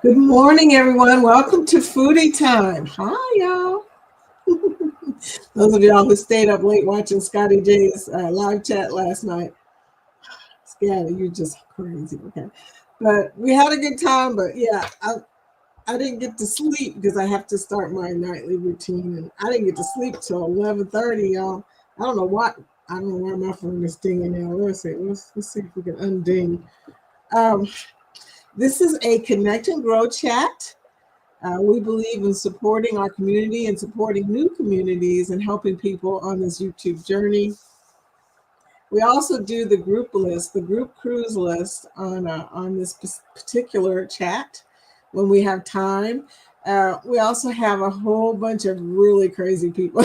Good morning, everyone. Welcome to Foodie Time. Hi, y'all. Those of y'all who stayed up late watching Scotty J's live chat last night. Scotty, you're just crazy. Okay. But we had a good time. But yeah, I didn't get to sleep because I have to start my nightly routine. And I didn't get to sleep till 11:30, y'all. I don't know what. I don't know why my phone is dinging now. Let's see. Let's see if we can unding. Um, this is a Connect and Grow chat. We believe in supporting our community and supporting new communities and helping people on this YouTube journey. We also do the group list, the group cruise list on this particular chat when we have time. We also have a whole bunch of really crazy people.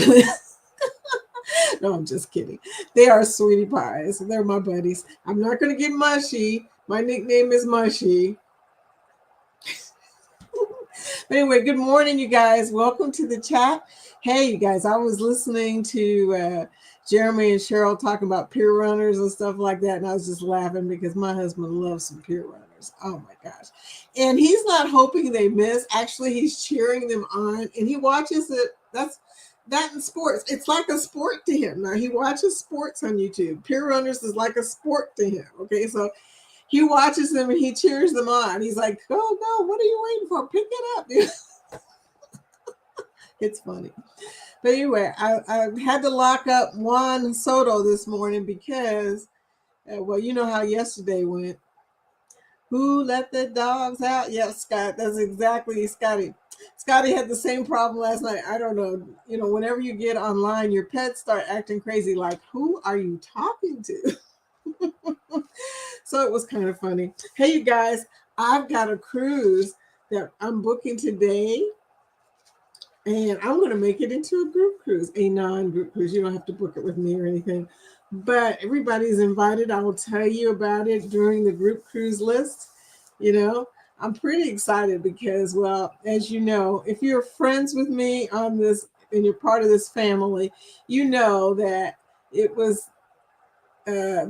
No, I'm just kidding. They are sweetie pies. They're my buddies. I'm not going to get mushy. My nickname is Mushy. But anyway, good morning, you guys. Welcome to the chat. Hey, you guys, I was listening to Jeremy and Cheryl talking about peer runners and stuff like that, and I was just laughing because my husband loves some peer runners. Oh my gosh. And he's not hoping they miss. Actually, he's cheering them on, and he watches it. That's that in sports. It's like a sport to him. Now, he watches sports on YouTube. Peer runners is like a sport to him. Okay, so he watches them and he cheers them on. He's like, "Oh no, what are you waiting for? Pick it up." It's funny. But anyway, I had to lock up Juan Soto this morning because, well, you know how yesterday went. Who let the dogs out? Yeah, Scott. That's exactly Scotty. Scotty had the same problem last night. I don't know. You know, whenever you get online, your pets start acting crazy. Like, who are you talking to? So it was kind of funny. Hey, you guys, I've got a cruise that I'm booking today, and I'm going to make it into a group cruise, a non-group cruise. You don't have to book it with me or anything, but everybody's invited. I will tell you about it during the group cruise list. You know, I'm pretty excited because, well, as you know, if you're friends with me on this and you're part of this family, you know that it was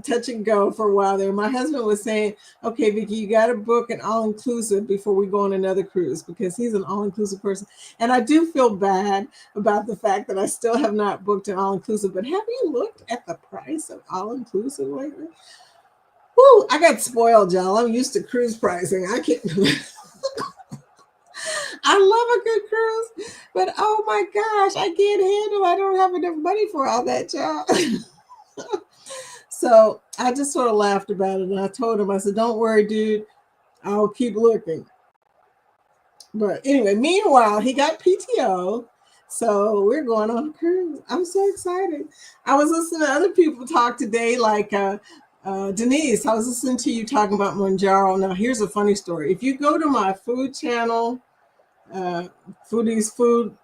touch and go for a while there. My husband was saying, "Okay, Vicky, you got to book an all-inclusive before we go on another cruise," because he's an all-inclusive person. And I do feel bad about the fact that I still have not booked an all-inclusive. But have you looked at the price of all-inclusive lately? Whoo, I got spoiled, y'all. I'm used to cruise pricing. I can't. I love a good cruise, but oh my gosh, I can't handle. I don't have enough money for all that, y'all. So I just sort of laughed about it, and I told him, I said, "Don't worry, dude. I'll keep looking." But anyway, meanwhile, he got PTO, so we're going on a cruise. I'm so excited. I was listening to other people talk today, like Denise. I was listening to you talking about Manjaro. Now, here's a funny story. If you go to my food channel, uh, Foodie's Food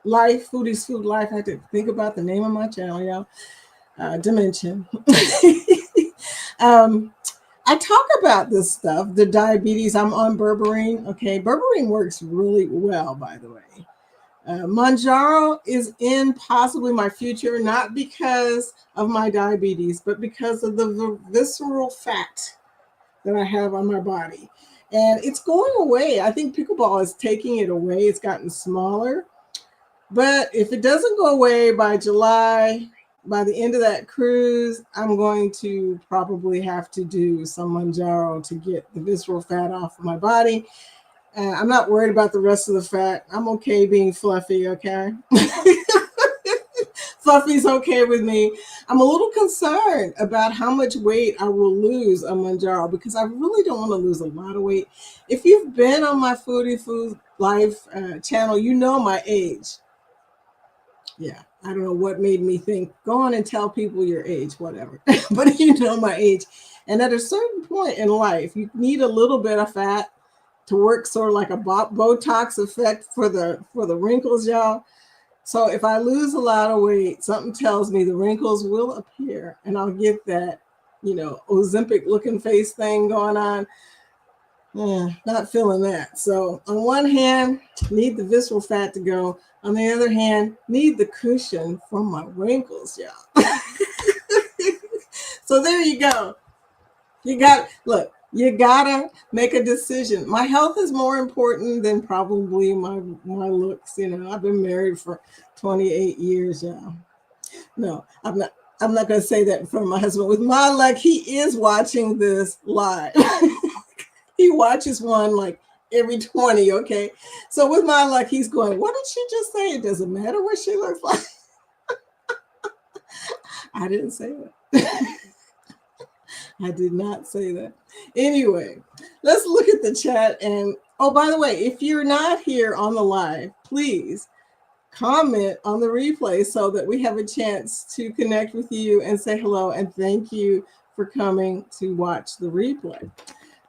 Life, Foodie's Food Life, I had to think about the name of my channel, y'all. Dimension. um, I talk about this stuff, the diabetes. I'm on berberine. Okay, berberine works really well, by the way. Manjaro is in possibly my future, not because of my diabetes, but because of the visceral fat that I have on my body. And it's going away. I think pickleball is taking it away. It's gotten smaller. But if it doesn't go away by July, by the end of that cruise, I'm going to probably have to do some Manjaro to get the visceral fat off of my body. I'm not worried about the rest of the fat. I'm okay being fluffy, okay? Fluffy's okay with me. I'm a little concerned about how much weight I will lose on Manjaro because I really don't want to lose a lot of weight. If you've been on my Foodie Food Life channel, you know my age. Yeah, I don't know what made me think, go on and tell people your age, whatever. But you know my age. And at a certain point in life, you need a little bit of fat to work sort of like a Botox effect for the wrinkles, y'all. So if I lose a lot of weight, something tells me the wrinkles will appear and I'll get that, Ozempic looking face thing going on. Not feeling that. So on one hand, need the visceral fat to go. On the other hand, need the cushion from my wrinkles, y'all. So there you go. Look, You gotta make a decision. My health is more important than probably my looks. I've been married for 28 years now. No, I'm not gonna say that in front of my husband. With my luck, he is watching this live. He watches one like every 20, okay? So with my luck, he's going, what did she just say? It doesn't matter what she looks like. I didn't say that. I did not say that. Anyway, let's look at the chat. And oh, by the way, if you're not here on the live, please comment on the replay so that we have a chance to connect with you and say hello and thank you for coming to watch the replay.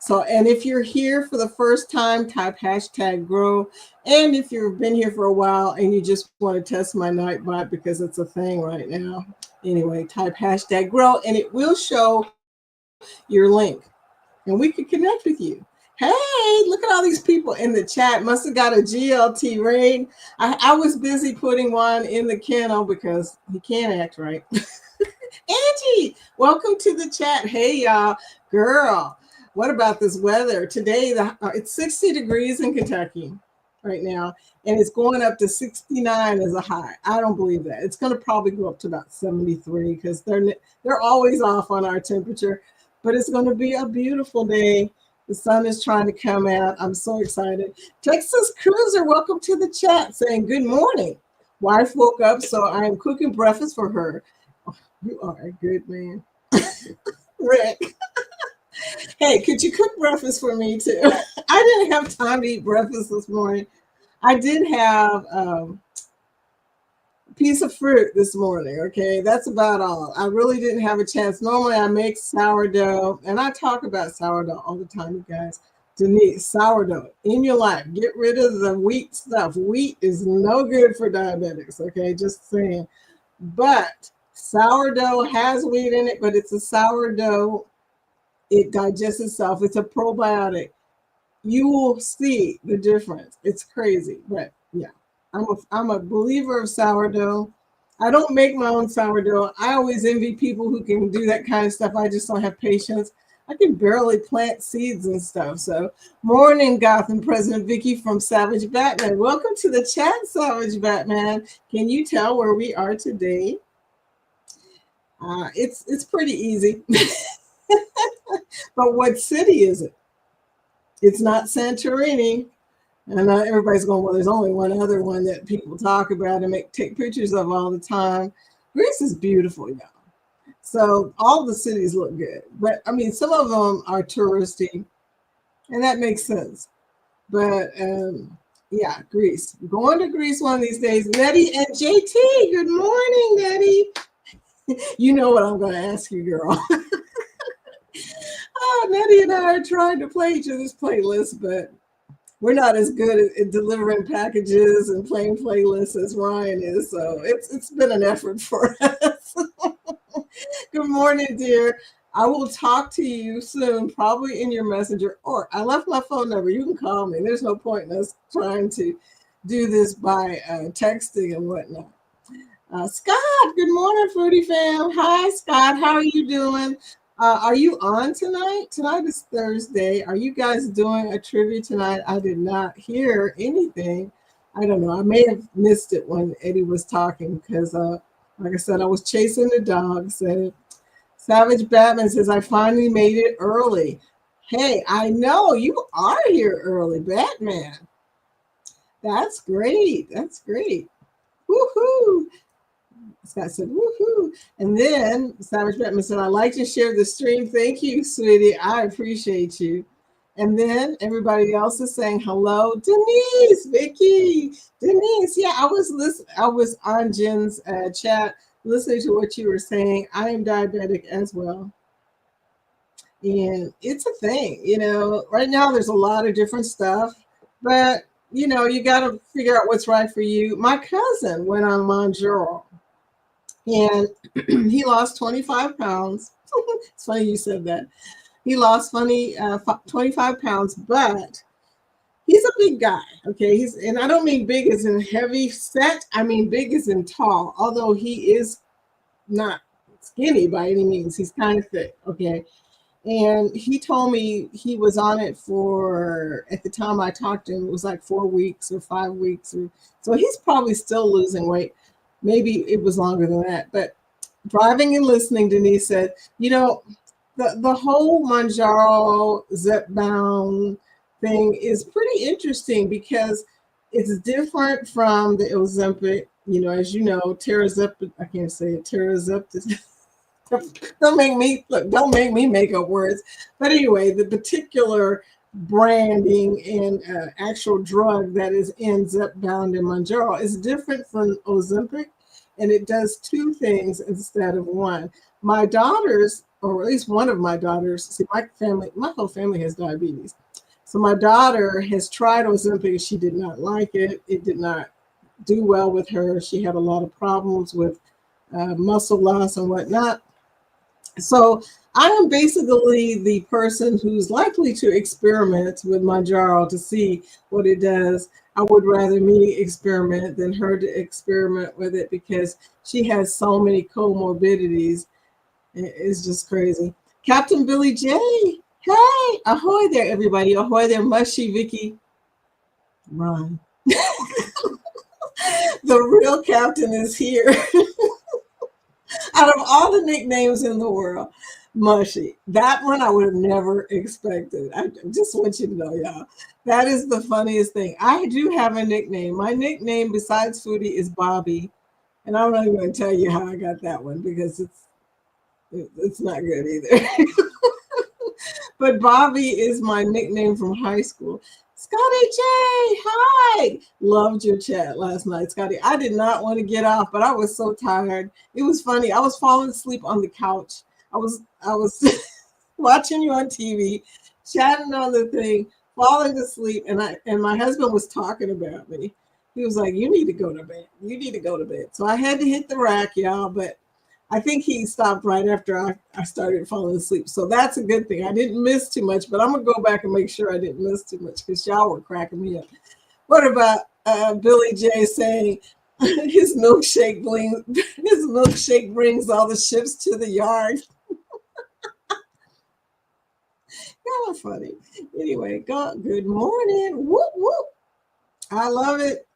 So, and if you're here for the first time, type #grow. And if you've been here for a while and you just want to test my Nightbot because it's a thing right now, anyway, type #grow and it will show your link and we can connect with you. Hey, look at all these people in the chat. Must have got a GLT rain. I was busy putting one in the kennel because he can't act right. Angie, welcome to the chat. Hey, y'all. Girl, what about this weather? Today, it's 60 degrees in Kentucky right now, and it's going up to 69 as a high. I don't believe that. It's going to probably go up to about 73 because they're always off on our temperature, but it's going to be a beautiful day. The sun is trying to come out. I'm so excited. Texas Cruiser, welcome to the chat, saying good morning. Wife woke up, so I am cooking breakfast for her. Oh, you are a good man. Rick. Hey, could you cook breakfast for me too? I didn't have time to eat breakfast this morning. I did have a piece of fruit this morning, okay? That's about all. I really didn't have a chance. Normally I make sourdough, and I talk about sourdough all the time, you guys. Denise, sourdough in your life. Get rid of the wheat stuff. Wheat is no good for diabetics, okay? Just saying. But sourdough has wheat in it, but it's a sourdough. It digests itself. It's a probiotic. You will see the difference. It's crazy, but yeah. I'm a believer of sourdough. I don't make my own sourdough. I always envy people who can do that kind of stuff. I just don't have patience. I can barely plant seeds and stuff. So, morning, Gotham President Vicky from Savage Batman. Welcome to the chat, Savage Batman. Can you tell where we are today? It's pretty easy. But what city is it? It's not Santorini. And everybody's going, well, there's only one other one that people talk about and take pictures of all the time. Greece is beautiful, y'all. So all the cities look good. But, I mean, some of them are touristy, and that makes sense. But, yeah, Greece. Going to Greece one of these days. Nettie and JT, good morning, Nettie. You know what I'm going to ask you, girl. Nettie and I are trying to play each other's playlists, but we're not as good at delivering packages and playing playlists as Ryan is. So it's been an effort for us. Good morning, dear. I will talk to you soon, probably in your messenger, or I left my phone number. You can call me. There's no point in us trying to do this by texting and whatnot. Scott, good morning, Foodie fam. Hi, Scott. How are you doing? Are you on tonight? Tonight is Thursday. Are you guys doing a trivia tonight? I did not hear anything. I don't know. I may have missed it when Eddie was talking because, like I said, I was chasing the dogs. And Savage Batman says, I finally made it early. Hey, I know you are here early, Batman. That's great. That's great. Woohoo. Scott said, woohoo. And then Savage Batman said, I like to share the stream. Thank you, sweetie. I appreciate you. And then everybody else is saying hello. Denise, Vicky, Denise. Yeah, I was on Jen's chat listening to what you were saying. I am diabetic as well. And it's a thing, right now there's a lot of different stuff, but you got to figure out what's right for you. My cousin went on Mounjaro. And he lost 25 pounds. It's funny you said that. He lost 25 pounds, but he's a big guy, okay? And I don't mean big as in heavy set. I mean big as in tall, although he is not skinny by any means. He's kind of thick, okay? And he told me he was on it for, at the time I talked to him, it was like 4 weeks or 5 weeks. So he's probably still losing weight. Maybe it was longer than that. But driving and listening, Denise said, the whole Manjaro zip bound thing is pretty interesting because it's different from the Ozempic. As you know, Terazepam, I can't say it, Terazepam. Don't make me make up words. But anyway, the particular branding and actual drug that is in Zepbound and Mounjaro is different from Ozempic, and it does two things instead of one. My daughters, or at least one of my daughters, see, my whole family has diabetes. So my daughter has tried Ozempic. She did not like it. It did not do well with her. She had a lot of problems with muscle loss and whatnot. So I am basically the person who's likely to experiment with Manjaro to see what it does. I would rather me experiment than her to experiment with it because she has so many comorbidities. It's just crazy. Captain Billy J. Hey, ahoy there, everybody. Ahoy there, Mushy Vicky. Run. The real captain is here. Out of all the nicknames in the world, Mushy. That one I would have never expected. I just want you to know, y'all. That is the funniest thing. I do have a nickname. My nickname besides Foodie is Bobby. And I'm not even going to tell you how I got that one because it's not good either. But Bobby is my nickname from high school. Scotty J, hi. Loved your chat last night, Scotty. I did not want to get off, but I was so tired. It was funny. I was falling asleep on the couch. I was watching you on TV, chatting on the thing, falling asleep, and my husband was talking about me. He was like, "You need to go to bed. You need to go to bed." So I had to hit the rack, y'all, but I think he stopped right after I started falling asleep. So that's a good thing. I didn't miss too much, but I'm going to go back and make sure I didn't miss too much because y'all were cracking me up. What about Billy J saying his milkshake brings all the ships to the yard? Y'all are funny. Anyway, good morning. Whoop, whoop. I love it.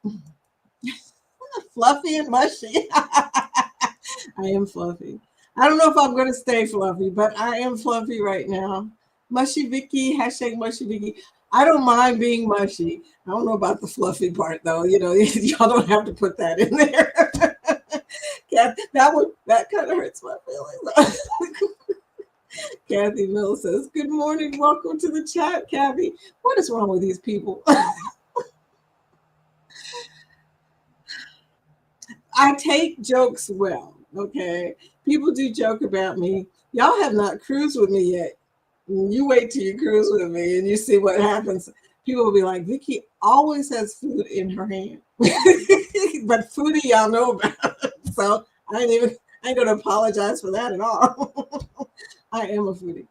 Fluffy and mushy. I am fluffy. I don't know if I'm going to stay fluffy, but I am fluffy right now. Mushy Vicky, hashtag Mushy Vicky. I don't mind being mushy. I don't know about the fluffy part, though. Y'all don't have to put that in there. That kind of hurts my feelings. Kathy Mill says, "Good morning. Welcome to the chat, Kathy." What is wrong with these people? I take jokes well, okay? People do joke about me. Y'all have not cruised with me yet. You wait till you cruise with me and you see what happens. People will be like, "Vicky always has food in her hand." But Foodie, y'all know about it. So I ain't gonna apologize for that at all. I am a foodie.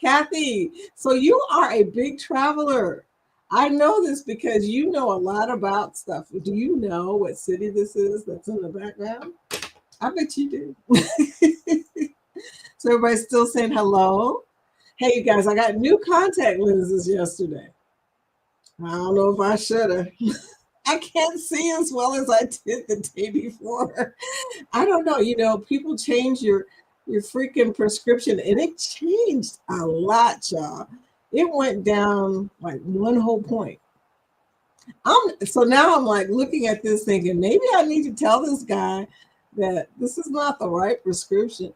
Kathy, so you are a big traveler. I know this because you know a lot about stuff. Do you know what city this is that's in the background? I bet you do. So everybody's still saying hello. Hey, you guys, I got new contact lenses yesterday. I don't know if I should have. I can't see as well as I did the day before. I don't know. People change your freaking prescription, and it changed a lot, y'all. It went down like one whole point. So now I'm like looking at this thinking maybe I need to tell this guy that this is not the right prescription.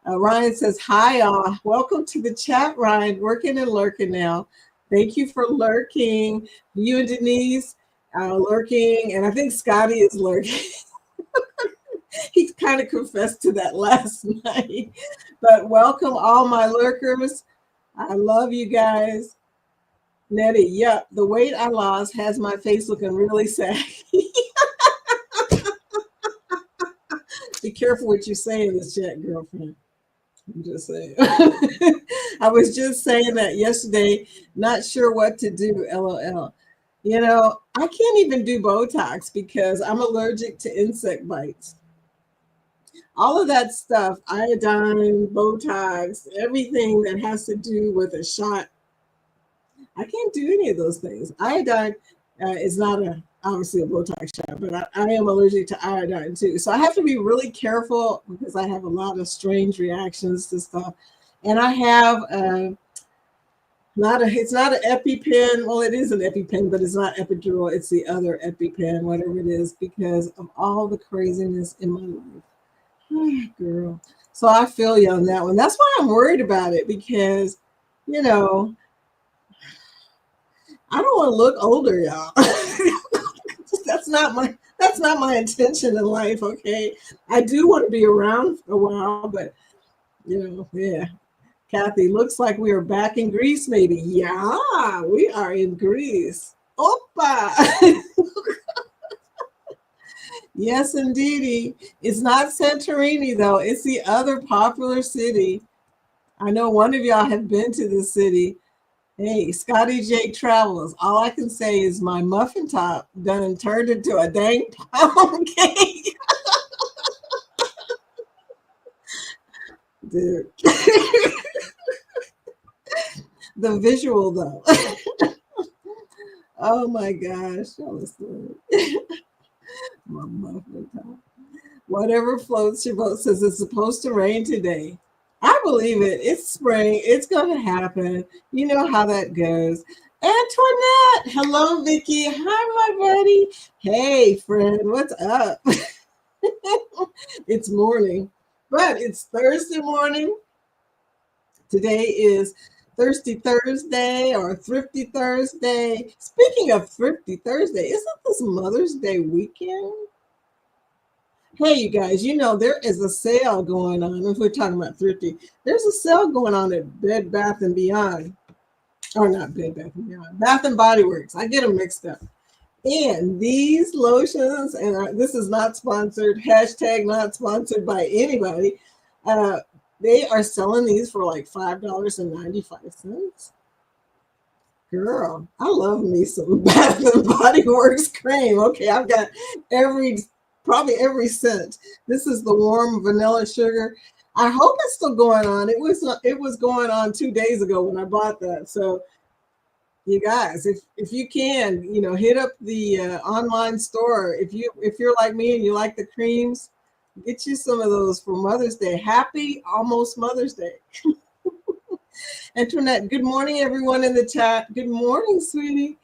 Ryan says, "Hi, welcome to the chat, Ryan. Working and lurking now. Thank you for lurking. You and Denise lurking, and I think Scotty is lurking." He kind of confessed to that last night. But welcome all my lurkers. I love you guys. Nettie, yep, the weight I lost has my face looking really sad. Be careful what you say in this chat, girlfriend. I'm just saying. I was just saying that yesterday, not sure what to do, LOL. I can't even do Botox because I'm allergic to insect bites. all of that stuff, iodine, Botox, everything that has to do with a shot. I can't do any of those things. Iodine is not obviously a Botox shot, but I am allergic to iodine too. So I have to be really careful because I have a lot of strange reactions to stuff. And I have it's not an EpiPen. Well, it is an EpiPen, but it's not epidural. It's the other EpiPen, whatever it is, because of all the craziness in my life. Girl. So I feel you on that one. That's why I'm worried about it because, you know, I don't want to look older, y'all. That's not my intention in life, okay? I do want to be around for a while, but yeah. Kathy, looks like we are back in Greece, maybe. Yeah, we are in Greece. Opa! Yes, indeedy. It's not Santorini, though. It's the other popular city. I know one of y'all have been to this city. Hey, Scotty J Travels. All I can say is my muffin top done turned into a dang pound cake. Dude. The visual, though. Oh my gosh. My muffin top. Whatever floats your boat says it's supposed to rain today. I believe it. It's spring. It's going to happen. You know how that goes. Antoinette. Hello, Vicky. Hi, my buddy. Hey, friend. What's up? It's morning, but it's Thursday morning. Today is Thirsty Thursday or Thrifty Thursday. Speaking of Thrifty Thursday, isn't this Mother's Day weekend? Hey, you guys, there is a sale going on. If we're talking about thrifty, there's a sale going on at Bed Bath and Beyond. Or not Bed Bath and Beyond, Bath and Body Works. I get them mixed up. And these lotions, and this is not sponsored, hashtag not sponsored by anybody. They are selling these for like $5.95. Girl, I love me some Bath and Body Works cream. Okay, I've got probably every scent. This is the warm vanilla sugar. I hope it's still going on. It was going on 2 days ago when I bought that. So you guys, if you can, hit up the online store. If you're like me and you like the creams, get you some of those for Mother's Day. Happy almost Mother's Day. Antoinette, good morning, everyone in the chat. Good morning, sweetie.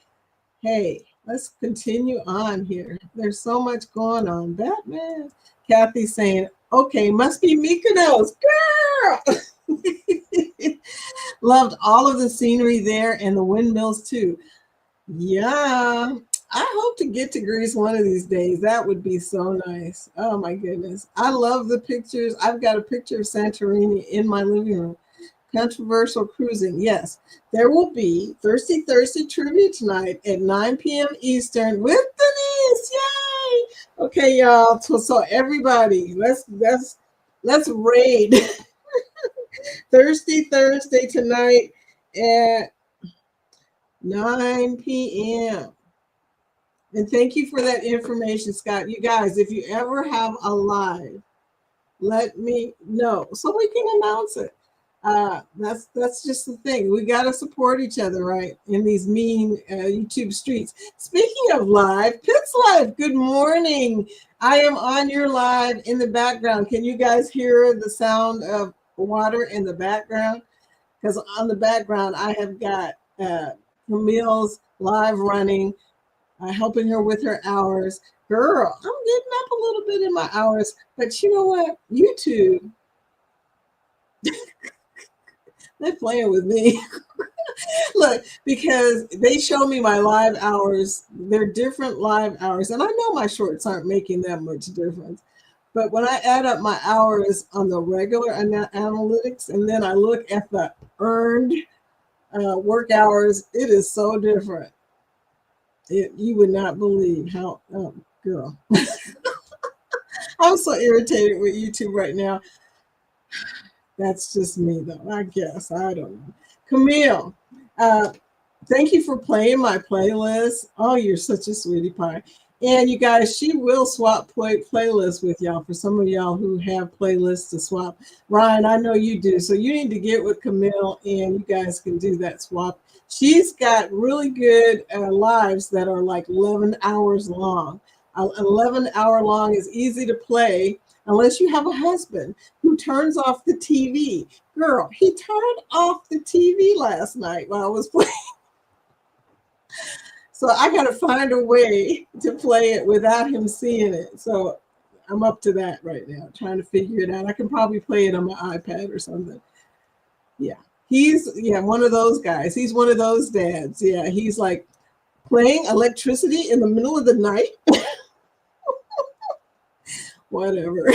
Hey, let's continue on here. There's so much going on. Batman. Kathy saying, okay, must be Mykonos. Girl! Loved all of the scenery there and the windmills too. Yeah, I hope to get to Greece one of these days. That would be so nice. Oh my goodness. I love the pictures. I've got a picture of Santorini in my living room. Controversial cruising. Yes, there will be Thirsty Thursday trivia tonight at 9 p.m. Eastern with Denise. Yay! Okay, y'all. So everybody, let's raid Thirsty Thursday tonight at 9 p.m. And thank you for that information, Scott. You guys, if you ever have a live, let me know so we can announce it. That's just the thing. We got to support each other, right? In these mean YouTube streets. Speaking of live, Pitts Live, good morning. I am on your live in the background. Can you guys hear the sound of water in the background? Because on the background, I have got Camille's live running, helping her with her hours. Girl, I'm getting up a little bit in my hours, but you know what? YouTube, they're playing with me. Look, because they show me my live hours. They're different live hours. And I know my shorts aren't making that much difference. But when I add up my hours on the regular analytics, and then I look at the earned work hours, it is so different. You would not believe how, girl. I'm so irritated with YouTube right now. That's just me, though. I guess. I don't know. Camille, thank you for playing my playlist. Oh, you're such a sweetie pie. And you guys, she will swap playlists with y'all for some of y'all who have playlists to swap. Ryan, I know you do. So you need to get with Camille and you guys can do that swap. She's got really good lives that are like 11 hours long. 11-hour long is easy to play unless you have a husband who turns off the TV. Girl, he turned off the TV last night while I was playing. So I got to find a way to play it without him seeing it. So I'm up to that right now, trying to figure it out. I can probably play it on my iPad or something. Yeah. He's one of those guys. He's one of those dads. Yeah. He's like playing electricity in the middle of the night. Whatever.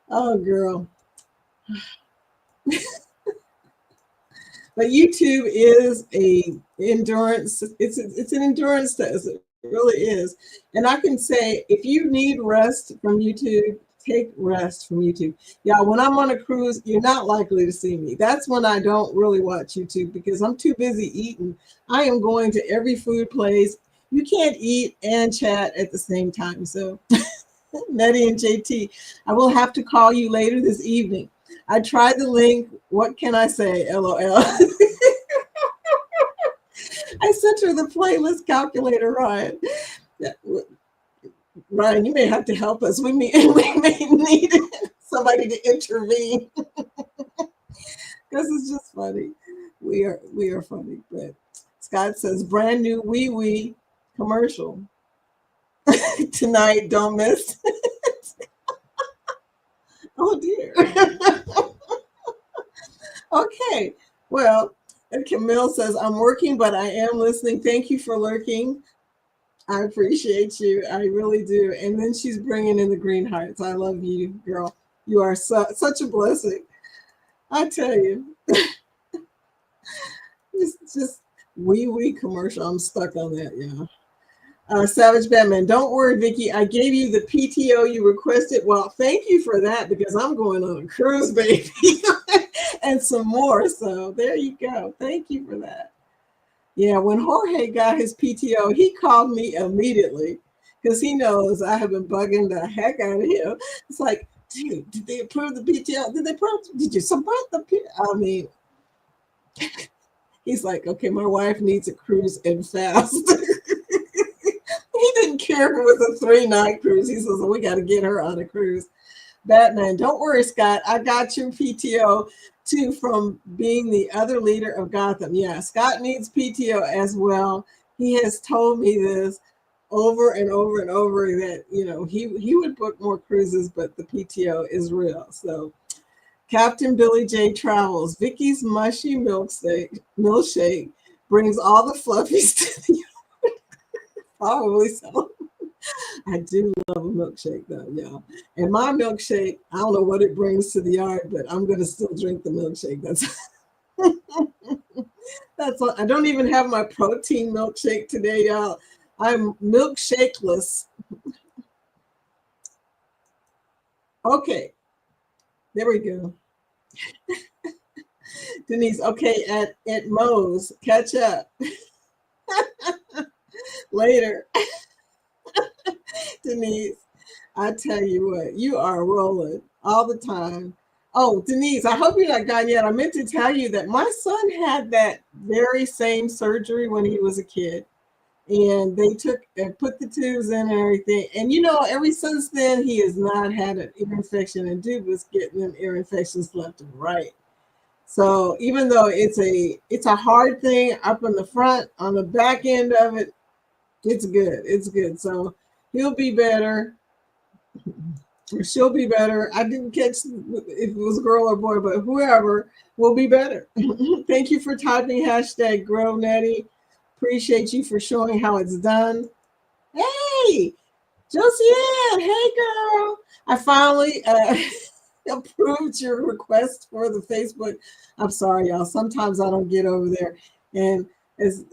Oh, girl. But YouTube is a endurance. It's an endurance test. It really is. And I can say, if you need rest from YouTube, take rest from YouTube. Yeah, when I'm on a cruise, you're not likely to see me. That's when I don't really watch YouTube because I'm too busy eating. I am going to every food place. You can't eat and chat at the same time. So, Nettie and JT, I will have to call you later this evening. I tried the link. What can I say? LOL. I sent her the playlist calculator, Ryan. Ryan, you may have to help us. We may need somebody to intervene because it's just funny. We are funny. But Scott says brand new wee commercial tonight. Don't miss. Oh dear. Okay. Well, and Camille says, I'm working, but I am listening. Thank you for lurking. I appreciate you. I really do. And then she's bringing in the green hearts. I love you, girl. You are such a blessing. I tell you. just wee commercial. I'm stuck on that, yeah. Savage Batman, don't worry, Vicky. I gave you the PTO you requested. Well, thank you for that because I'm going on a cruise, baby, and some more. So there you go. Thank you for that. Yeah, when Jorge got his PTO, he called me immediately because he knows I have been bugging the heck out of him. It's like, dude, did they approve the PTO? Did you support the PTO? I mean, he's like, okay, my wife needs a cruise and fast. He didn't care if it was a 3-night cruise. He says, well, we got to get her on a cruise. Batman, don't worry, Scott. I got your PTO too from being the other leader of Gotham. Yeah, Scott needs PTO as well. He has told me this over and over and over that, he would book more cruises, but the PTO is real. So Captain Billy J travels. Vicky's mushy milkshake brings all the fluffies to the probably so. I do love a milkshake though, y'all. And my milkshake, I don't know what it brings to the yard, but I'm gonna still drink the milkshake. That's all. I don't even have my protein milkshake today, y'all. I'm milkshakeless. Okay, there we go. Denise, okay, at Moe's, catch up. Later. Denise, I tell you what, you are rolling all the time. Oh, Denise, I hope you're not gone yet. I meant to tell you that my son had that very same surgery when he was a kid. And they took and put the tubes in and everything. And ever since then, he has not had an ear infection. And dude was getting them ear infections left and right. So even though it's a hard thing up in the front, on the back end of it, it's good. It's good. So he'll be better. Or she'll be better. I didn't catch if it was a girl or boy, but whoever will be better. Thank you for typing hashtag Grow Nettie. Appreciate you for showing how it's done. Hey, Josiane. Hey, girl. I finally approved your request for the Facebook. I'm sorry, y'all. Sometimes I don't get over there. And as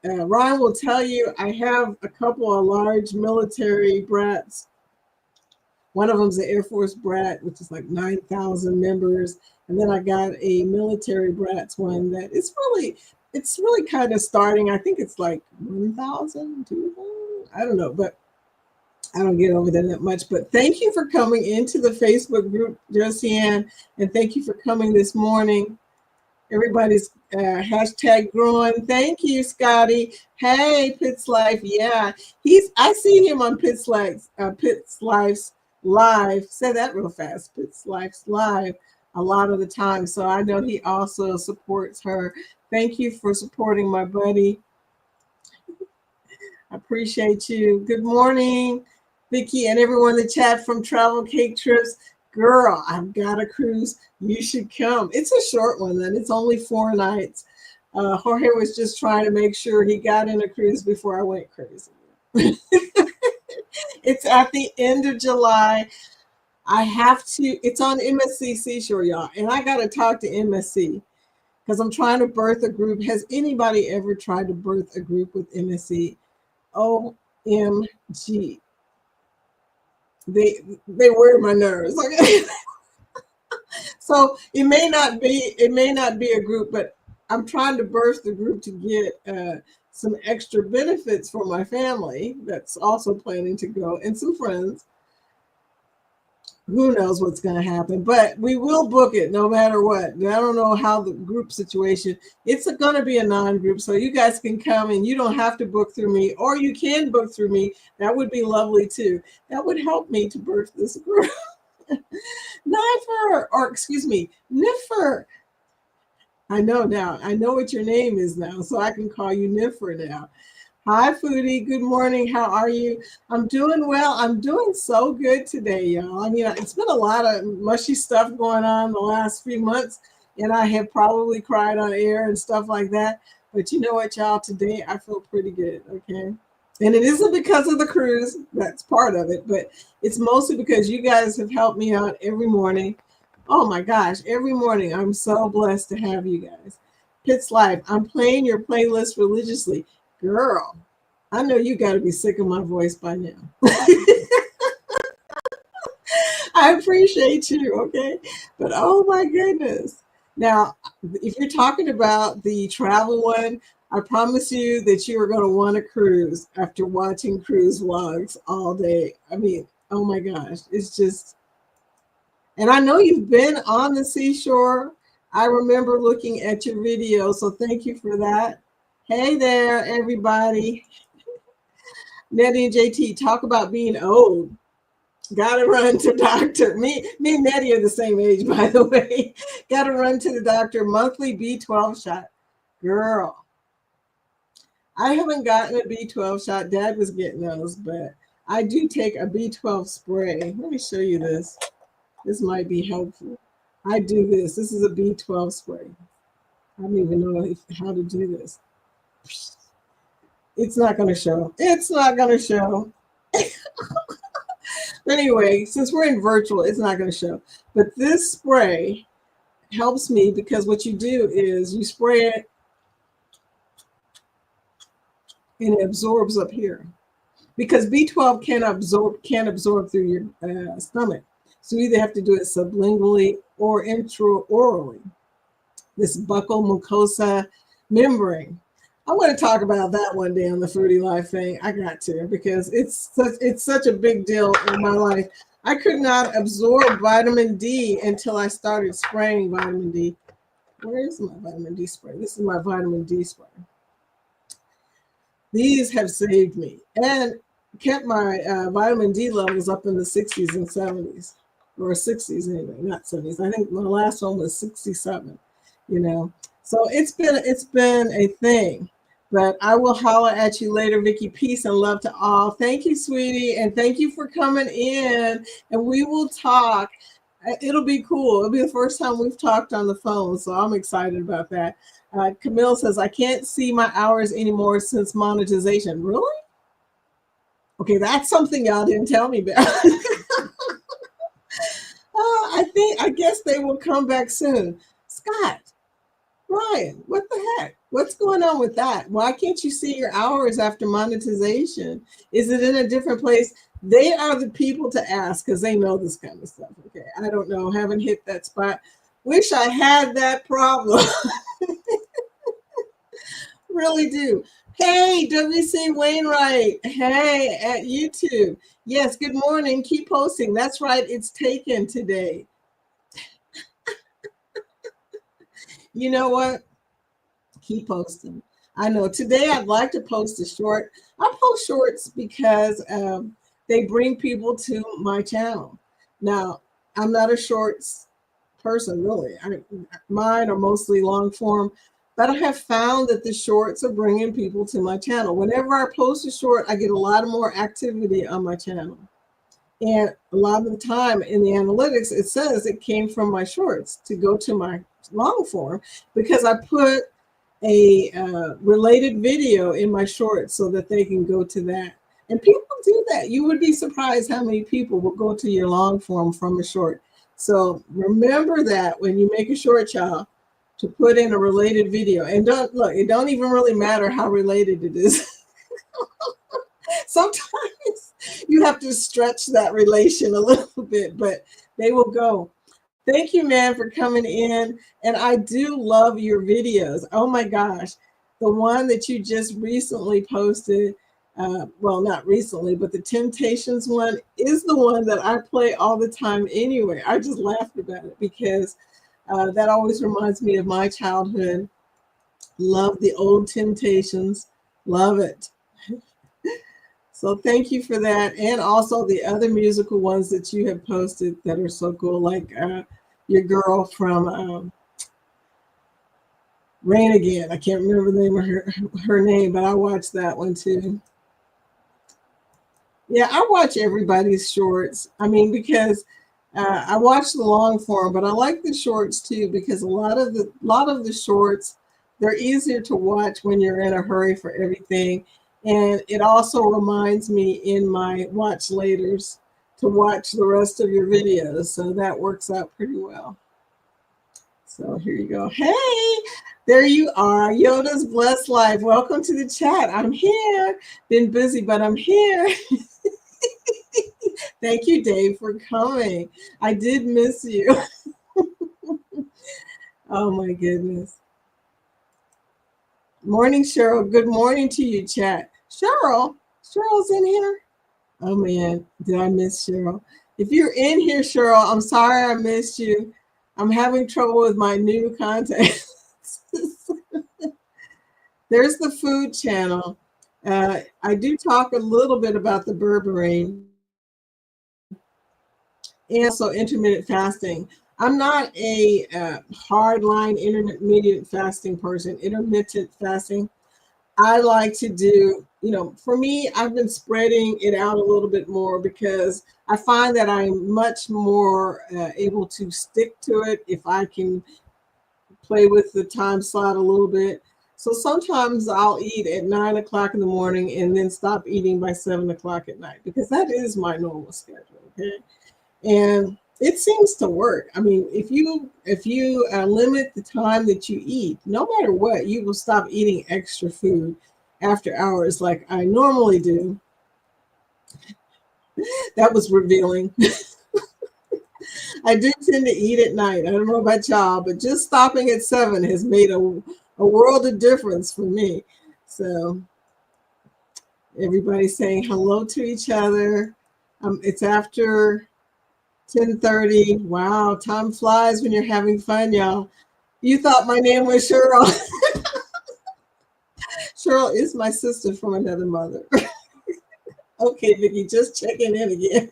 Ryan will tell you, I have a couple of large military brats. One of them's the Air Force brat, which is like 9,000 members. And then I got a military brats one that is really it's really kind of starting. I think it's like 1,000, 2,000. I don't know, but I don't get over there that much. But thank you for coming into the Facebook group, Josiane, and thank you for coming this morning. Everybody's hashtag growing. Thank you, Scotty. Hey, Pitts Life. Yeah, I see him on Pitts Life's live. Say that real fast. Pitts Life's live a lot of the time. So I know he also supports her. Thank you for supporting my buddy. I appreciate you. Good morning, Vicki, and everyone in the chat from Travel Cake Trips. Girl, I've got a cruise. You should come. It's a short one, then. It's only 4 nights. Jorge was just trying to make sure he got in a cruise before I went crazy. It's at the end of July. It's on MSC Seashore, y'all. And I got to talk to MSC because I'm trying to birth a group. Has anybody ever tried to birth a group with MSC? OMG. They wear my nerves. Okay. So it may not be a group, but I'm trying to birth the group to get some extra benefits for my family that's also planning to go, and some friends. Who knows what's going to happen, but we will book it no matter what. I don't know how the group situation, it's going to be a non-group, so you guys can come and you don't have to book through me, or you can book through me. That would be lovely too. That would help me to birth this group. Niffer. I know now. I know what your name is now, so I can call you Niffer now. Hi, Foodie. Good morning. How are you? I'm doing well. I'm doing so good today, y'all. I mean, it's been a lot of mushy stuff going on the last few months, and I have probably cried on air and stuff like that. But you know what, y'all? Today, I feel pretty good, okay? And it isn't because of the cruise. That's part of it. But it's mostly because you guys have helped me out every morning. Oh, my gosh. Every morning, I'm so blessed to have you guys. Pitts Live. I'm playing your playlist religiously. Girl, I know you got to be sick of my voice by now. I appreciate you, okay? But oh my goodness. Now, if you're talking about the travel one, I promise you that you are going to want a cruise after watching cruise vlogs all day. I mean, oh my gosh, it's just, and I know you've been on the seashore. I remember looking at your video, so thank you for that. Hey there, everybody. Nettie and JT, talk about being old. Gotta run to doctor. Me and Nettie are the same age, by the way. Gotta run to the doctor. Monthly B12 shot. Girl, I haven't gotten a B12 shot. Dad was getting those, but I do take a B12 spray. Let me show you this. This might be helpful. I do this. This is a B12 spray. I don't even know how to do this. It's not going to show. It's not going to show. Anyway, since we're in virtual, it's not going to show. But this spray helps me because what you do is you spray it and it absorbs up here. Because B12 can't absorb through your stomach. So you either have to do it sublingually or intraorally. This buccal mucosa membrane. I want to talk about that one day on the Foodie Life thing. I got to, because it's such a big deal in my life. I could not absorb vitamin D until I started spraying vitamin D. Where is my vitamin D spray? This is my vitamin D spray. These have saved me and kept my vitamin D levels up in the 60s and 70s, or 60s anyway, not 70s. I think my last one was 67, you know. So it's been a thing. But I will holler at you later, Vicki. Peace and love to all. Thank you, sweetie. And thank you for coming in. And we will talk. It'll be cool. It'll be the first time we've talked on the phone. So I'm excited about that. Camille says, I can't see my hours anymore since monetization. Really? Okay, that's something y'all didn't tell me about. I guess they will come back soon. Scott, Ryan, what the heck? What's going on with that? Why can't you see your hours after monetization? Is it in a different place? They are the people to ask because they know this kind of stuff. Okay, I don't know. Haven't hit that spot. Wish I had that problem. Really do. Hey, WC Wainwright. Hey, at YouTube. Yes, good morning. Keep posting. That's right. It's taken today. You know what? Keep posting. I know today I'd like to post a short. I post shorts because they bring people to my channel. Now, I'm not a shorts person, really. Mine are mostly long form, but I have found that the shorts are bringing people to my channel. Whenever I post a short, I get a lot of more activity on my channel. And a lot of the time in the analytics, it says it came from my shorts to go to my long form because I put a related video in my shorts so that they can go to that. And people do that. You would be surprised how many people will go to your long form from a short. So remember that when you make a short, y'all, to put in a related video. And don't look, it don't even really matter how related it is. Sometimes you have to stretch that relation a little bit, but they will go. Thank you, man, for coming in. And I do love your videos. Oh my gosh. The one that you just recently posted, well, not recently, but the Temptations one is the one that I play all the time anyway. I just laughed about it because that always reminds me of my childhood. Love the old Temptations. Love it. So thank you for that. And also the other musical ones that you have posted that are so cool, like your girl from Rain Again. I can't remember the name of her name, but I watched that one too. Yeah, I watch everybody's shorts. I mean, because I watch the long form, but I like the shorts too because a lot of the shorts, they're easier to watch when you're in a hurry for everything. And it also reminds me in my watch laters to watch the rest of your videos. So that works out pretty well. So here you go. Hey, there you are. Yoda's Blessed Life. Welcome to the chat. I'm here. Been busy, but I'm here. Thank you, Dave, for coming. I did miss you. Oh my goodness. Morning, Cheryl. Good morning to you, chat. Cheryl's in here. Oh man, did I miss Cheryl? If you're in here, Cheryl, I'm sorry I missed you. I'm having trouble with my new content. There's the food channel. I do talk a little bit about the berberine and also intermittent fasting. I'm not a hardline intermittent fasting person. Intermittent fasting, I like to do, for me, I've been spreading it out a little bit more because I find that I'm much more able to stick to it if I can play with the time slot a little bit. So sometimes I'll eat at 9 o'clock in the morning and then stop eating by 7 o'clock at night because that is my normal schedule. Okay. And it seems to work. I mean, if you limit the time that you eat, no matter what, you will stop eating extra food after hours like I normally do. That was revealing. I do tend to eat at night. I don't know about y'all, but just stopping at 7 has made a world of difference for me. So everybody's saying hello to each other. It's after 10:30. Wow, time flies when you're having fun, y'all. You thought my name was Cheryl. Cheryl is my sister from another mother. Okay, Vicki, just checking in again.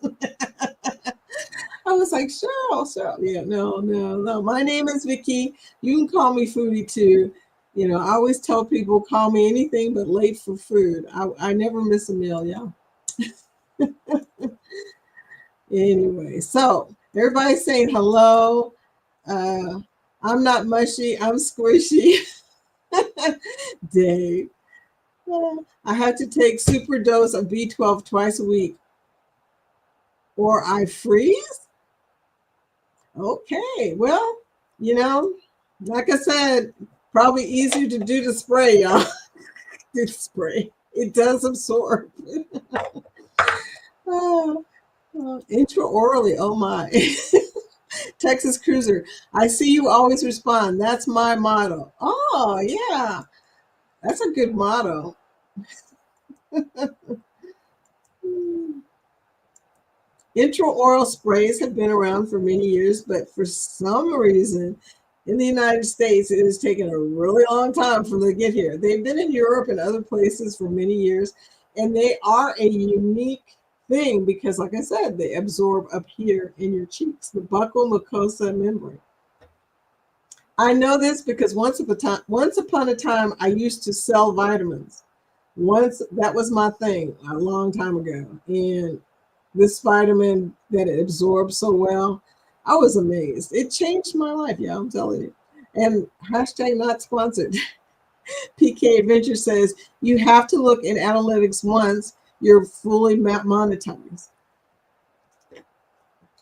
I was like, Cheryl. Yeah, no. My name is Vicki. You can call me Foodie too. I always tell people, call me anything but late for food. I never miss a meal, y'all. Anyway, so everybody's saying hello. I'm not mushy, I'm squishy. Dave. I have to take super dose of B12 twice a week or I freeze. Okay, well, like I said, probably easier to do the spray, y'all. Do the spray. It does absorb. Intraorally, oh my. Texas Cruiser, I see you always respond. That's my motto. Oh, yeah. That's a good motto. Intraoral sprays have been around for many years, but for some reason in the United States, it has taken a really long time for them to get here. They've been in Europe and other places for many years, and they are a unique thing because, like I said, they absorb up here in your cheeks, the buccal mucosa membrane. I know this because once upon a time, I used to sell vitamins. Once that was my thing a long time ago, and this vitamin that it absorbs so well, I was amazed. It changed my life, yeah, I'm telling you. And hashtag not sponsored. PK Adventure says you have to look in analytics once you're fully monetized.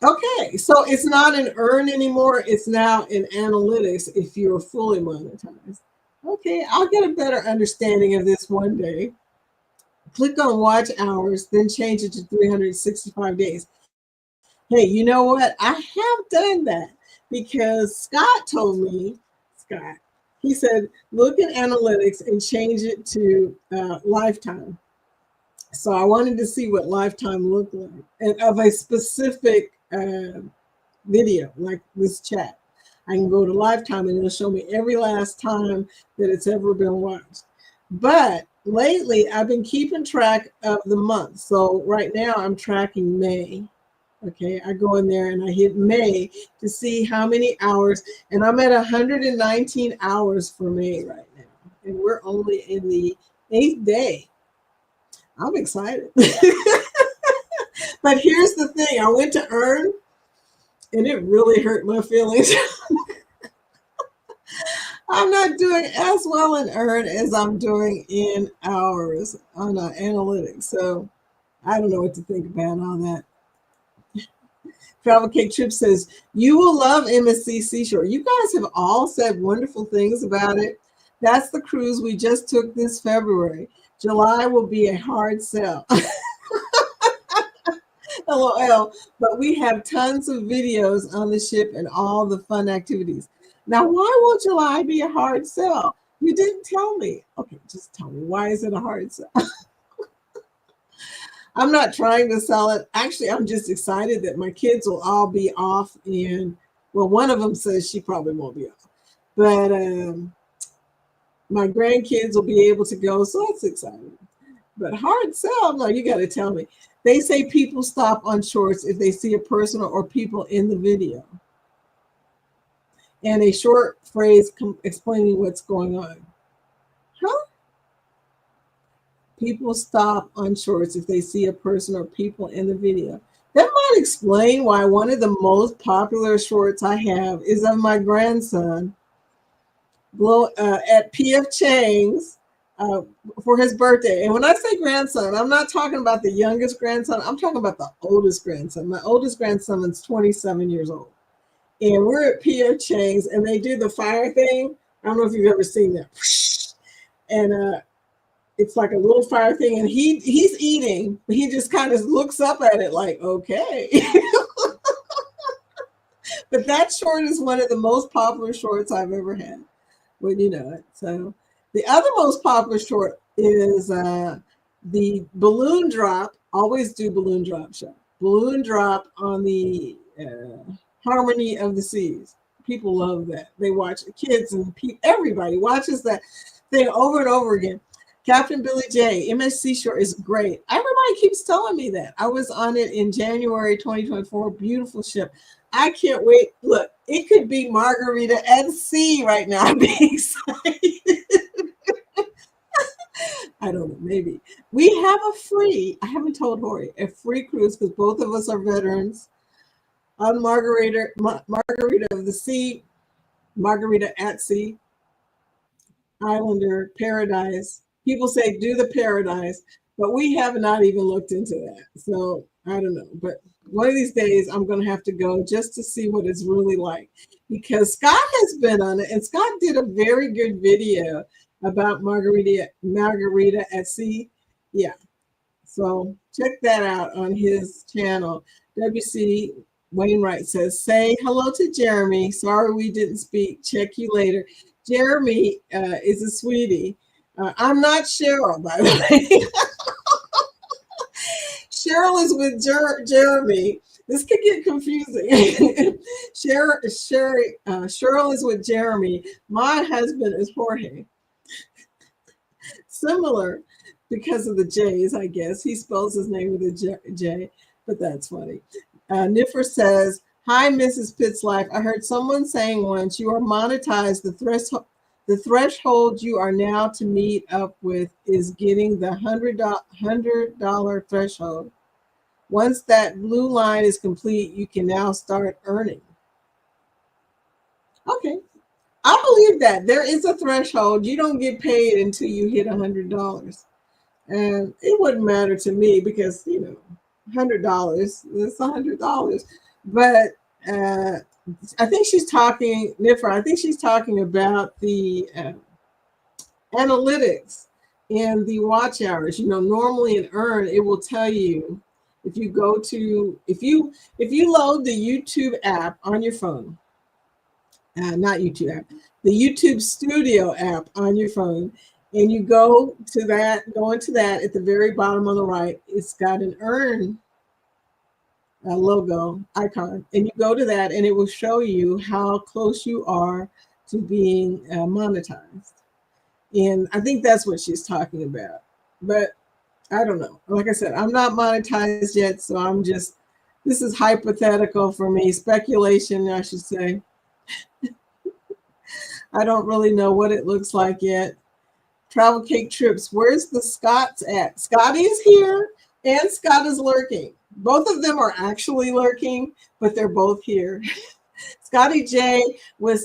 Okay, so it's not an earn anymore. It's now in analytics if you're fully monetized. Okay, I'll get a better understanding of this one day. Click on watch hours, then change it to 365 days. Hey, you know what? I have done that because Scott told me, Scott, he said, look at analytics and change it to lifetime. So I wanted to see what lifetime looked like and of a specific video like this chat. I can go to lifetime and it'll show me every last time that it's ever been watched. But lately, I've been keeping track of the month. So right now, I'm tracking May. Okay, I go in there and I hit May to see how many hours, and I'm at 119 hours for May right now. And we're only in the 8th day. I'm excited. But here's the thing, I went to earn and it really hurt my feelings. I'm not doing as well in earn as I'm doing in hours on analytics. So I don't know what to think about all that. Travel Cake Trip says, you will love MSC Seashore. You guys have all said wonderful things about it. That's the cruise we just took this February. July will be a hard sell. LOL. But we have tons of videos on the ship and all the fun activities. Now, why will July be a hard sell? You didn't tell me. Okay, just tell me. Why is it a hard sell? I'm not trying to sell it. Actually, I'm just excited that my kids will all be off. And, well, one of them says she probably won't be off. But my grandkids will be able to go. So that's exciting. But hard sell? No, you got to tell me. They say people stop on shorts if they see a person or people in the video. And a short phrase explaining what's going on. Huh? People stop on shorts if they see a person or people in the video. That might explain why one of the most popular shorts I have is of my grandson at PF Chang's for his birthday. And when I say grandson, I'm not talking about the youngest grandson. I'm talking about the oldest grandson. My oldest grandson is 27 years old. And we're at PF Chang's and they do the fire thing. I don't know if you've ever seen that. And it's like a little fire thing, and he's eating, but he just kind of looks up at it like, okay. But that short is one of the most popular shorts I've ever had. Well, you know it. So the other most popular short is the balloon drop. Always do balloon drop show. Balloon drop on the Harmony of the Seas. People love that. They watch, kids and everybody watches that thing over and over again. Captain Billy J, MS Seashore is great. Everybody keeps telling me that. I was on it in January 2024. Beautiful ship. I can't wait. Look, it could be Margarita at Sea right now. I'm being excited. I don't know, maybe. We have a free, I haven't told Hori, a free cruise because both of us are veterans on Margarita of the Sea, Margarita at Sea, Islander, Paradise. People say do the Paradise, but we have not even looked into that. So I don't know. But one of these days I'm going to have to go just to see what it's really like because Scott has been on it and Scott did a very good video about Margarita at Sea. Yeah. So check that out on his channel. WC Wainwright says, say hello to Jeremy. Sorry we didn't speak. Check you later. Jeremy is a sweetie. I'm not Cheryl, by the way. Cheryl is with Jeremy. This could get confusing. Cheryl is with Jeremy. My husband is Jorge. Similar because of the J's, I guess. He spells his name with a J, but that's funny. Niffer says, "Hi, Mrs. Pittslife. I heard someone saying once you are monetized. The threshold you are now to meet up with is getting the $100 threshold. Once that blue line is complete, you can now start earning." Okay, I believe that there is a threshold. You don't get paid until you hit $100. And it wouldn't matter to me because, $100, it's $100. But I think she's talking, Nifra, I think she's talking about the analytics and the watch hours. Normally in Earn, it will tell you if you load the YouTube app on your phone, not YouTube app, the YouTube Studio app on your phone, and you go into that at the very bottom on the right, it's got an Earn logo icon, and you go to that, and it will show you how close you are to being monetized. And I think that's what she's talking about. But I don't know. Like I said, I'm not monetized yet, so this is hypothetical for me, speculation, I should say. I don't really know what it looks like yet. Travel Cake Trips, where's the Scots at? Scotty is here and Scott is lurking. Both of them are actually lurking, but they're both here. Scotty J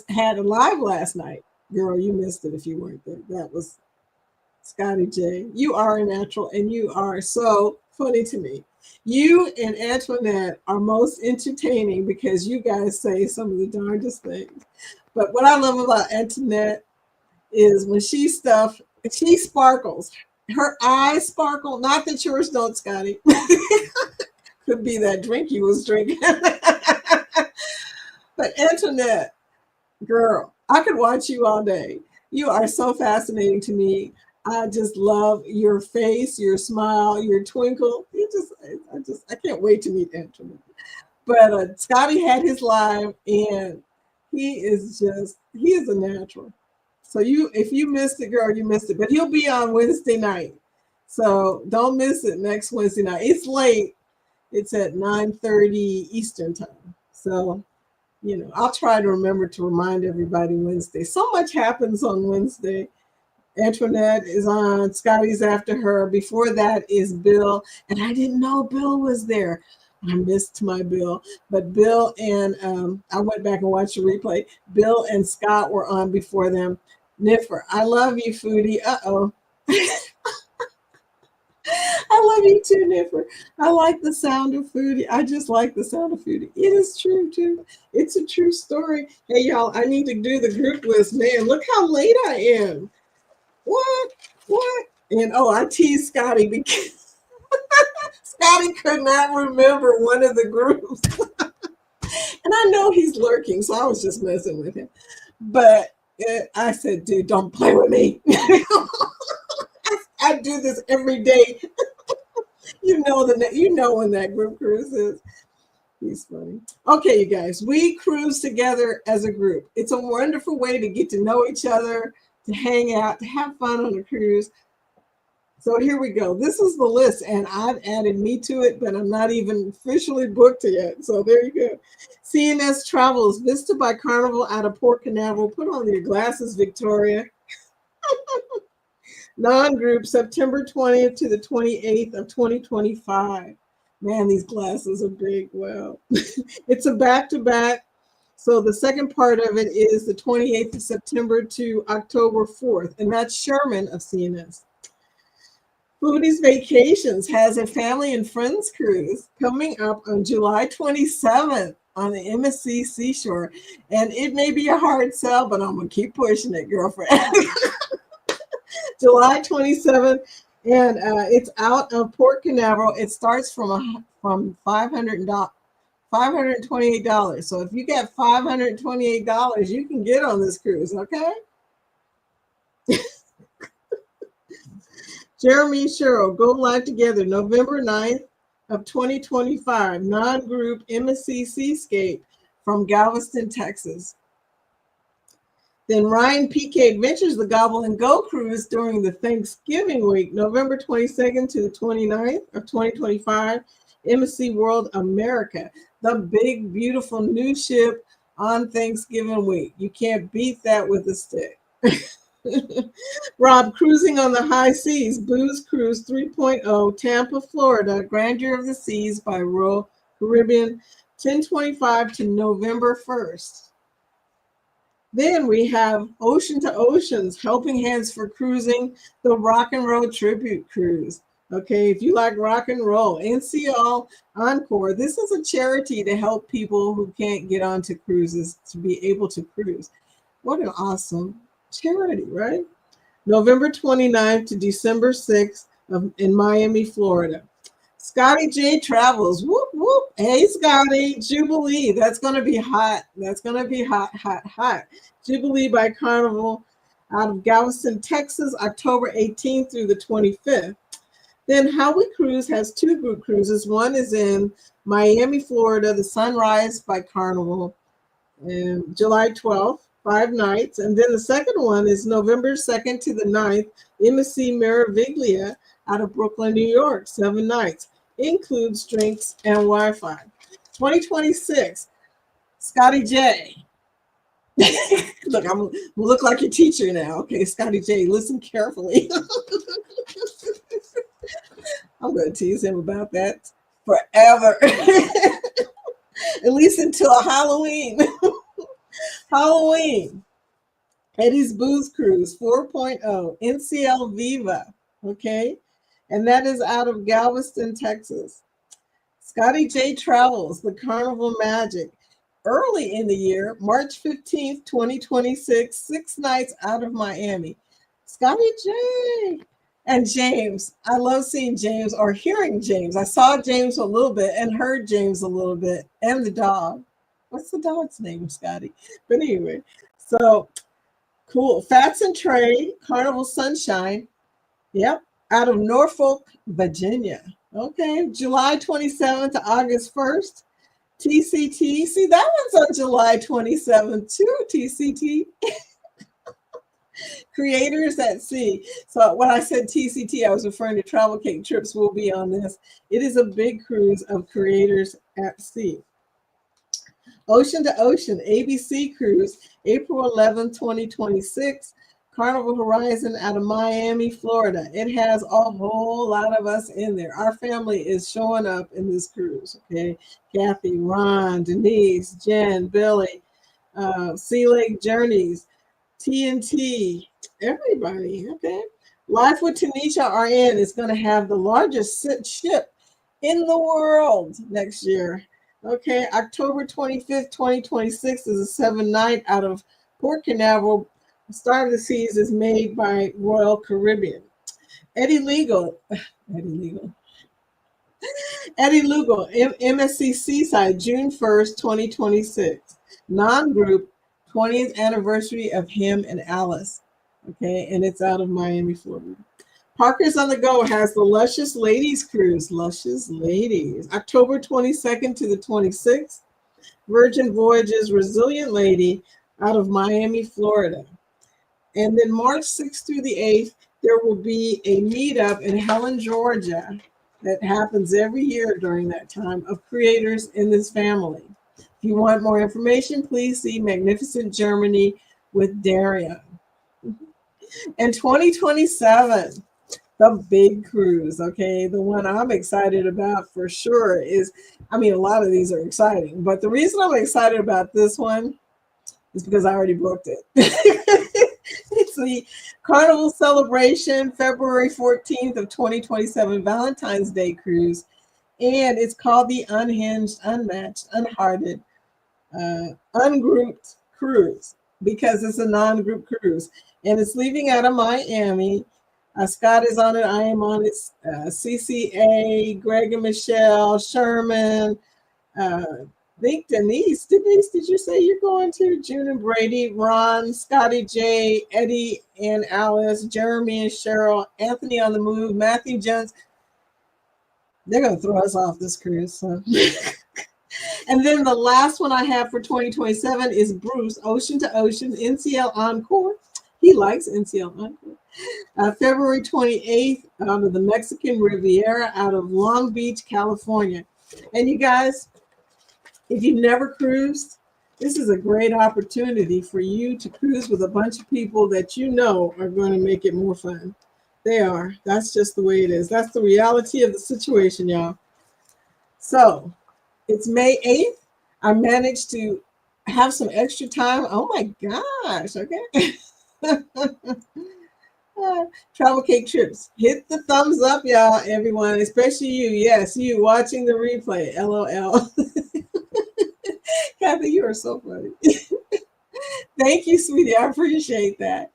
had a live last night. Girl, you missed it if you weren't there. That was Scotty J. You are a natural and you are so funny to me. You and Antoinette are most entertaining because you guys say some of the darndest things. But what I love about Antoinette is when she sparkles. Her eyes sparkle. Not that yours don't, Scotty. Could be that drink you was drinking. But Antoinette, girl, I could watch you all day. You are so fascinating to me. I just love your face, your smile, your twinkle. I can't wait to meet Antoinette. But Scotty had his live, and he is a natural. So if you missed it, girl, you missed it. But he'll be on Wednesday night. So don't miss it next Wednesday night. It's late. It's at 9:30 Eastern time. So, I'll try to remember to remind everybody Wednesday. So much happens on Wednesday. Antoinette is on. Scotty's after her. Before that is Bill. And I didn't know Bill was there. I missed my Bill. But Bill and I went back and watched the replay. Bill and Scott were on before them. Niffer, I love you, Foodie. Uh-oh. I love you too, Niffer. I like the sound of Foodie. I just like the sound of Foodie. It is true, too. It's a true story. Hey, y'all, I need to do the group list. Man, look how late I am. What? And, I teased Scotty because Scotty could not remember one of the groups. And I know he's lurking, so I was just messing with him. But I said, dude, don't play with me. I do this every day. You know when that group cruise is. He's funny. Okay, you guys, we cruise together as a group. It's a wonderful way to get to know each other, to hang out, to have fun on a cruise. So here we go. This is the list, and I've added me to it, but I'm not even officially booked yet. So there you go. CNS Travels, Vista by Carnival out of Port Canaveral. Put on your glasses, Victoria. Non-group, September 20th to the 28th of 2025. Man, these glasses are big. Wow. It's a back-to-back. So the second part of it is the 28th of September to October 4th, and that's Sherman of CNS. Foodie's Vacations has a family and friends cruise coming up on July 27th on the MSC Seashore. And it may be a hard sell, but I'm going to keep pushing it, girlfriend. July 27th, and it's out of Port Canaveral. It starts from $528. So if you get $528, you can get on this cruise, okay? Jeremy Sherrill, Go Live Together, November 9th of 2025, non-group MSC Seascape from Galveston, Texas. Then Ryan PK Adventures, the Gobble and Go Cruise during the Thanksgiving week, November 22nd to the 29th of 2025, MSC World America, the big, beautiful new ship on Thanksgiving week. You can't beat that with a stick. Rob, Cruising on the High Seas, Booze Cruise 3.0, Tampa, Florida, Grandeur of the Seas by Royal Caribbean, 1025 to November 1st. Then we have Ocean to Oceans, Helping Hands for Cruising, the Rock and Roll Tribute Cruise. Okay, if you like rock and roll, NCL Encore. This is a charity to help people who can't get onto cruises to be able to cruise. What an awesome charity, right? November 29th to December 6th in Miami, Florida. Scotty J Travels. Whoop, whoop. Hey, Scotty. Jubilee. That's going to be hot. That's going to be hot, hot, hot. Jubilee by Carnival out of Galveston, Texas, October 18th through the 25th. Then How We Cruise has two group cruises. One is in Miami, Florida, the Sunrise by Carnival, and July 12th, 5 nights. And then the second one is November 2nd to the 9th, MSC Meraviglia out of Brooklyn, New York, 7 nights. Includes drinks and Wi-Fi. 2026, Scotty J. Look, I'm look like your teacher now. Okay, Scotty J, listen carefully. I'm going to tease him about that forever. At least until Halloween. Halloween. Eddie's Booze Cruise 4.0, NCL Viva. Okay. And that is out of Galveston, Texas. Scotty J Travels, the Carnival Magic. Early in the year, March 15th, 2026, 6 nights out of Miami. Scotty J. And James. I love seeing James or hearing James. I saw James a little bit and heard James a little bit. And the dog. What's the dog's name, Scotty? But anyway, so cool. Fats and Trey, Carnival Sunshine. Yep. Out of Norfolk, Virginia. Okay. July 27th to August 1st. TCT. See, that one's on July 27th too, TCT. Creators at Sea. So when I said TCT, I was referring to Travel Cake Trips will be on this. It is a big cruise of Creators at Sea. Ocean to Ocean, ABC Cruise, April 11th, 2026. Carnival Horizon out of Miami, Florida. It has a whole lot of us in there. Our family is showing up in this cruise, okay? Kathy, Ron, Denise, Jen, Billy, Sea Lake Journeys, TNT, everybody, okay? Life with Tanisha RN is going to have the largest ship in the world next year. Okay, October 25th, 2026 is a 7-night out of Port Canaveral. Star of the Seas is made by Royal Caribbean. Eddie Lugo, MSC Seaside, June 1st, 2026. Non-group, 20th anniversary of him and Alice. Okay, and it's out of Miami, Florida. Parker's on the Go has the Luscious Ladies Cruise. Luscious Ladies. October 22nd to the 26th. Virgin Voyages Resilient Lady out of Miami, Florida. And then March 6th through the 8th, there will be a meetup in Helen, Georgia that happens every year during that time of creators in this family. If you want more information, please see Magnificent Germany with Daria. And 2027, the big cruise, okay? The one I'm excited about for sure is, I mean, a lot of these are exciting, but the reason I'm excited about this one is because I already booked it. It's the Carnival Celebration, February 14th of 2027 Valentine's Day cruise. And it's called the Unhinged, Unmatched, Unhearted, Ungrouped Cruise because it's a non-group cruise. And it's leaving out of Miami. Scott is on it. I am on it. CCA, Greg and Michelle, Sherman. think Denise, did you say you're going to? June and Brady, Ron, Scotty J, Eddie and Alice, Jeremy and Cheryl, Anthony on the move, Matthew Jones. They're going to throw us off this cruise. So. And then the last one I have for 2027 is Bruce, Ocean to Ocean, NCL Encore. He likes NCL Encore. February 28th out of the Mexican Riviera out of Long Beach, California. And you guys, if you've never cruised, this is a great opportunity for you to cruise with a bunch of people that you know are going to make it more fun. They are. That's just the way it is. That's the reality of the situation, y'all. So it's May 8th. I managed to have some extra time. Oh my gosh. Okay. Travel Cake Trips. Hit the thumbs up, y'all, everyone, especially you. Yes, you watching the replay. LOL. Kathy, you are so funny. Thank you, sweetie. I appreciate that.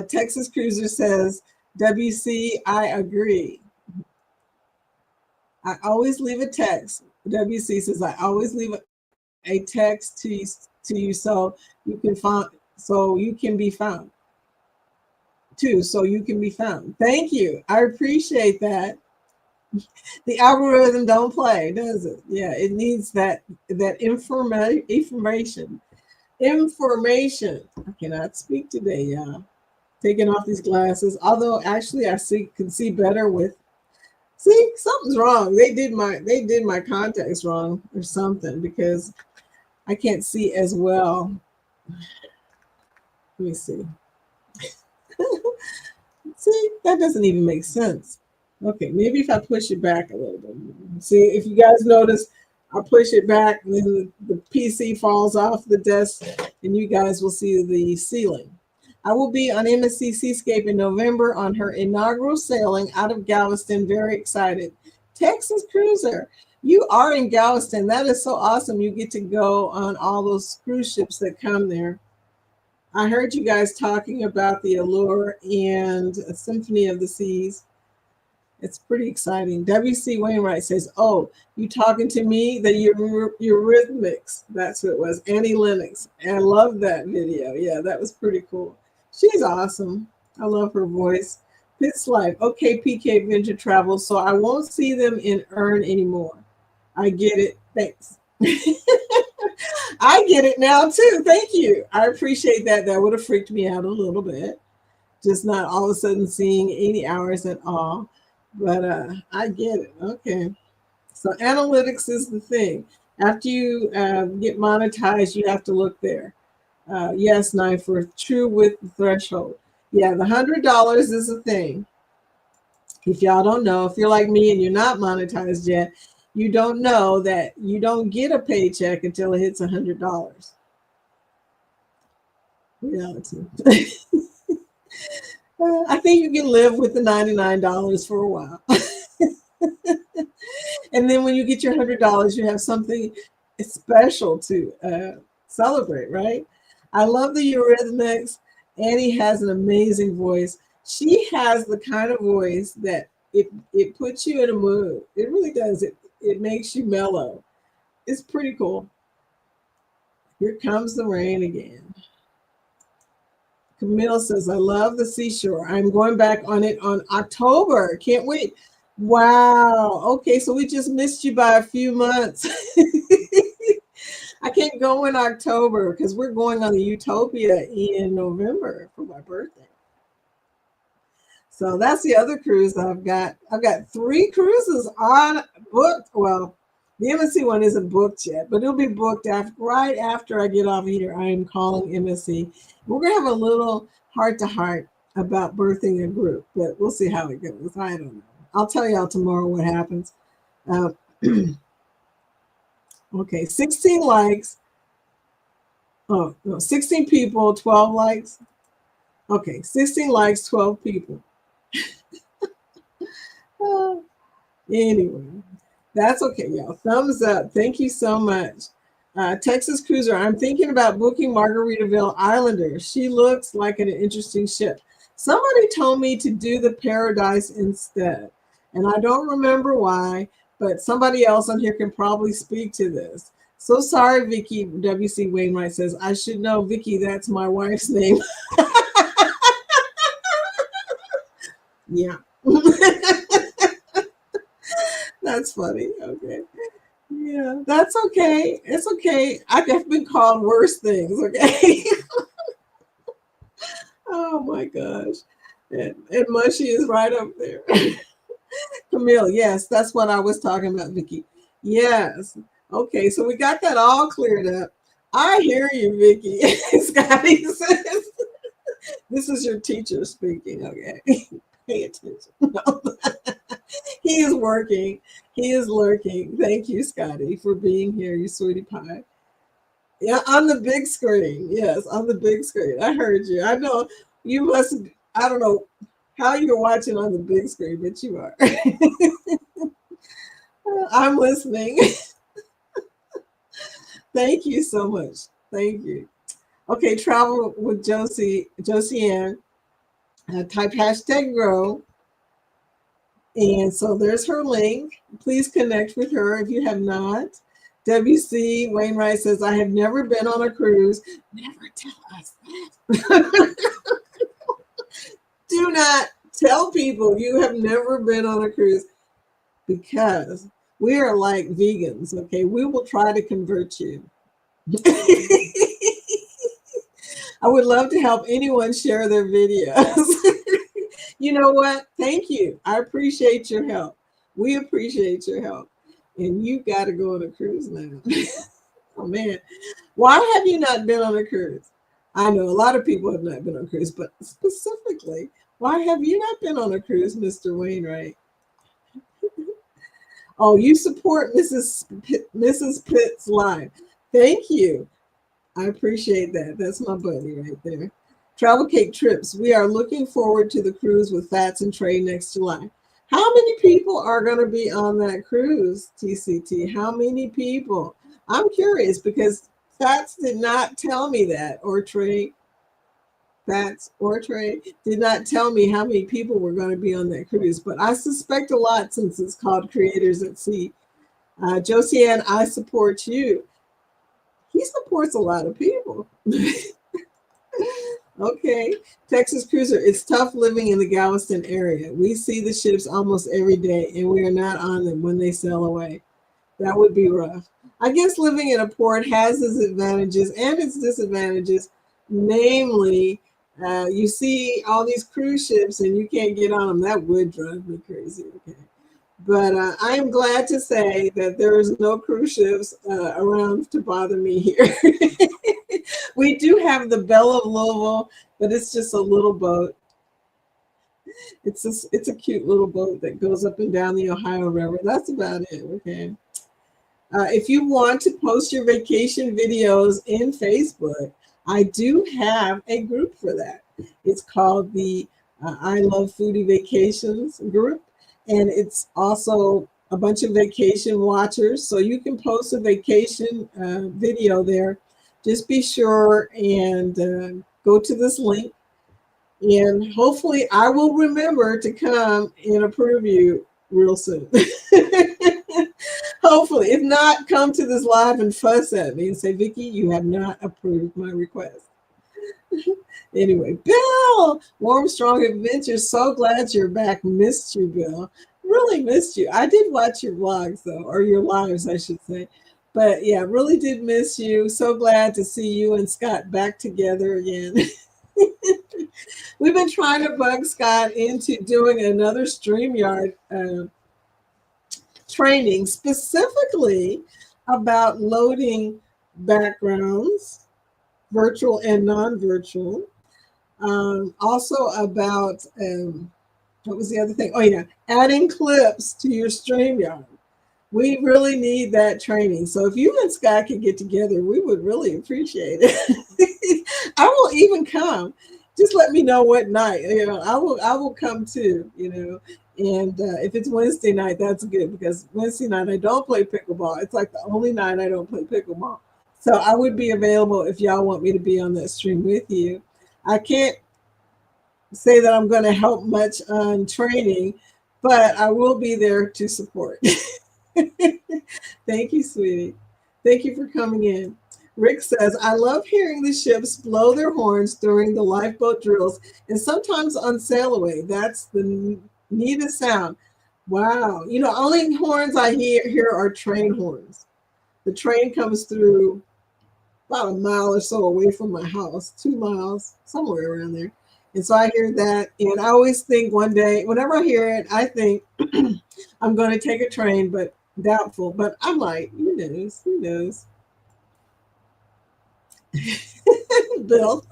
Texas Cruiser says, WC, I agree. I always leave a text. WC says, I always leave a text to you so you can be found. So you can be found. Thank you. I appreciate that. The algorithm don't play, does it? Yeah, it needs that information. I cannot speak today, y'all. Taking off these glasses. Although actually I can see better with. See, something's wrong. They did my contacts wrong or something because I can't see as well. Let me see. See, that doesn't even make sense. Okay, maybe if I push it back a little bit. See, if you guys notice, I push it back and then the PC falls off the desk and you guys will see the ceiling. I will be on MSC Seascape in November on her inaugural sailing out of Galveston. Very excited. Texas Cruiser, you are in Galveston. That is so awesome. You get to go on all those cruise ships that come there. I heard you guys talking about the Allure and a Symphony of the Seas. It's pretty exciting. WC Wainwright says, oh, you talking to me? The Eurythmics. That's what it was. Annie Lennox. And I love that video. Yeah, that was pretty cool. She's awesome. I love her voice. Pitts Life. Okay, PK Venture Travel. So I won't see them in Earn anymore. I get it. Thanks. I get it now too. Thank you. I appreciate that. That would have freaked me out a little bit. Just not all of a sudden seeing 80 hours at all. But I get it. Okay. So analytics is the thing. After you get monetized, you have to look there. Yes, Nine for true with the threshold. Yeah, the $100 is a thing. If y'all don't know, if you're like me and you're not monetized yet, you don't know that you don't get a paycheck until it hits $100. Reality. I think you can live with the $99 for a while. And then when you get your $100, you have something special to celebrate, right? I love the Eurythmics. Annie has an amazing voice. She has the kind of voice that it puts you in a mood. It really does. It makes you mellow. It's pretty cool. Here comes the rain again. Camille says, I love the seashore. I'm going back on it on October. Can't wait. Wow. Okay, so we just missed you by a few months. I can't go in October because we're going on the Utopia in November for my birthday. So that's the other cruise I've got. I've got 3 cruises on booked. Well, the MSC one isn't booked yet, but it'll be booked right after I get off here. I am calling MSC. We're going to have a little heart-to-heart about birthing a group, but we'll see how it goes. I don't know. I'll tell y'all tomorrow what happens. Okay, 16 likes. Oh, no, 16 people, 12 likes. Okay, 16 likes, 12 people. Anyway, that's okay, y'all. Thumbs up. Thank you so much. Texas Cruiser, I'm thinking about booking Margaritaville Islander. She looks like an interesting ship. Somebody told me to do the Paradise instead, and I don't remember why, but somebody else on here can probably speak to this. So sorry, Vicky. WC Wainwright says, I should know, Vicky, that's my wife's name. Yeah. That's funny. Okay. Yeah, that's okay. It's okay. I've been called worse things. Okay. Oh my gosh. And Mushy is right up there. Camille, yes, that's what I was talking about, Vicky. Yes. Okay, so we got that all cleared up. I hear you, Vicky. Scotty says, this is your teacher speaking. Okay. Pay attention. No. He is working. He is lurking. Thank you, Scotty, for being here, you sweetie pie. Yeah, on the big screen. Yes, on the big screen. I heard you. I know you must, I don't know how you're watching on the big screen, but you are. I'm listening. Thank you so much. Thank you. Okay, travel with Josie Ann. Type hashtag grow. And so there's her link. Please connect with her if you have not. WC Wainwright says, I have never been on a cruise. Never tell us that. Do not tell people you have never been on a cruise, because we are like vegans, okay? We will try to convert you. I would love to help anyone share their videos. You know what? Thank you. I appreciate your help. We appreciate your help. And you got to go on a cruise now. Oh, man. Why have you not been on a cruise? I know a lot of people have not been on a cruise, but specifically, why have you not been on a cruise, Mr. Wainwright? Oh, you support Mrs. Pitt's live. Thank you. I appreciate that. That's my buddy right there. Travel Cake Trips. We are looking forward to the cruise with Fats and Trey next July. How many people are going to be on that cruise, TCT? How many people? I'm curious because Fats did not tell me that, or Trey. Fats or Trey did not tell me how many people were going to be on that cruise, but I suspect a lot since it's called Creators at Sea. Josie Ann, I support you. He supports a lot of people. Okay. Texas Cruiser, it's tough living in the Galveston area. We see the ships almost every day, and we are not on them when they sail away. That would be rough. I guess living in a port has its advantages and its disadvantages. Namely, you see all these cruise ships and you can't get on them. That would drive me crazy. Okay. But I am glad to say that there is no cruise ships around to bother me here. We do have the Belle of Louisville, but it's just a little boat. It's a cute little boat that goes up and down the Ohio River. That's about it. Okay. If you want to post your vacation videos in Facebook, I do have a group for that. It's called the I Love Foodie Vacations group. And it's also a bunch of vacation watchers. So you can post a vacation video there. Just be sure and go to this link. And hopefully I will remember to come and approve you real soon. Hopefully. If not, come to this live and fuss at me and say, Vicki, you have not approved my request. Anyway, Bill, Warm Strong Adventures. So glad you're back. Missed you, Bill. Really missed you. I did watch your vlogs, though, or your lives, I should say. But yeah, really did miss you. So glad to see you and Scott back together again. We've been trying to bug Scott into doing another StreamYard training, specifically about loading backgrounds, virtual and non-virtual. Also about, what was the other thing? Oh yeah, adding clips to your StreamYard. We really need that training. So if you and Scott could get together, we would really appreciate it. I will even come. Just let me know what night. You know, I will come too. You know, and if it's Wednesday night, that's good, because Wednesday night I don't play pickleball. It's like the only night I don't play pickleball. So I would be available if y'all want me to be on that stream with you. I can't say that I'm going to help much on training, but I will be there to support. Thank you, sweetie. Thank you for coming in. Rick says, I love hearing the ships blow their horns during the lifeboat drills and sometimes on sail away. That's the neatest sound. Wow. Only horns I hear here are train horns. The train comes through about a mile or so away from my house, 2 miles, somewhere around there. And so I hear that. And I always think one day, whenever I hear it, I think I'm going to take a train, but doubtful. But I might. Who knows? Who knows? Bill.